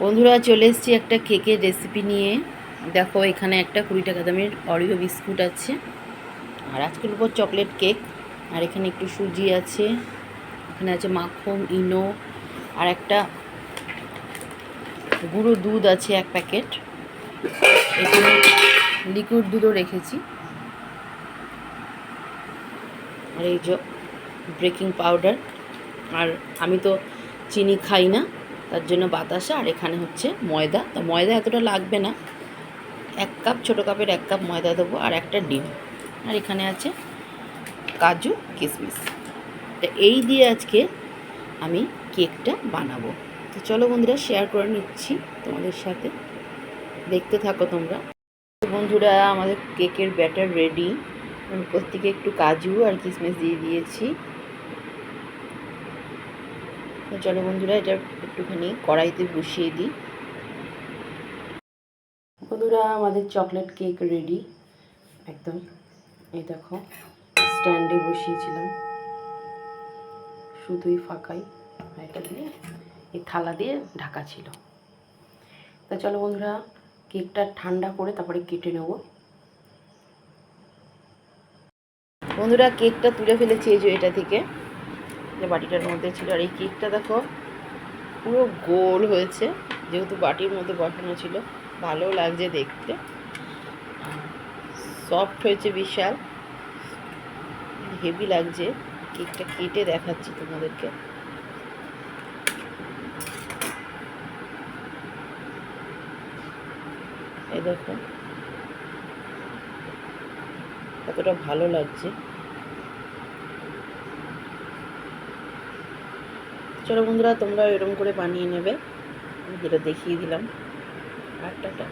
বন্ধুরা চলে এসেছি একটা কেকের রেসিপি নিয়ে। দেখো এখানে একটা 20 টাকা দামের অরিও বিস্কুট আছে, আর আজকের উপর চকলেট কেক, আর এখানে একটু সুজি আছে, এখানে আছে মাখন, ইনো, আর একটা গুঁড়ো দুধ আছে 1 প্যাকেট। এখানে লিকুইড দুধও রেখেছি, আর এই যে বেকিং পাউডার। আর আমি তো চিনি খাই না, তার জন্য বাতাসা। আর এখানে হচ্ছে ময়দা, তো ময়দা এতটা লাগবে না, 1 কাপ, ছোটো কাপের 1 কাপ ময়দা দেবো, আর একটা ডিম। আর এখানে আছে কাজু, কিশমিশ। তো এই দিয়ে আজকে আমি কেকটা বানাবো। তো চলো বন্ধুরা, শেয়ার করে নিচ্ছি তোমাদের সাথে, দেখতে থাকো তোমরা। বন্ধুরা আমাদের কেকের ব্যাটার রেডি। উপর থেকে একটু কাজু আর কিশমিশ দিয়ে দিয়েছি। তো চলো বন্ধুরা, এটা একটুখানি কড়াইতে বসিয়ে দিই। বন্ধুরা আমাদের চকলেট কেক রেডি একদম। এই দেখো, স্ট্যান্ডে বসিয়েছিলাম, শুধুই ফাঁকাই, এটা দিয়ে এই থালা দিয়ে ঢাকা ছিল। তা চলো বন্ধুরা, কেকটা ঠান্ডা করে তারপরে কেটে নেব। বন্ধুরা কেকটা তুলে ফেলেছি এই যে এটা থেকে, যে বাটিটার মধ্যে ছিল। আর এই কেকটা দেখো পুরো গোল হয়েছে, যেহেতু বাটির মধ্যে বসানো ছিল। ভালো লাগছে দেখতে, সফট হয়েছে, বিশাল হেভি লাগছে। কেকটা কেটে দেখাচ্ছি তোমাদেরকে। এই দেখো কতটা ভালো লাগছে। চলো বন্ধুরা, তোমরা এরকম করে বানিয়ে নেবে, আমি যেটা দেখিয়ে দিলাম। আর টাটা।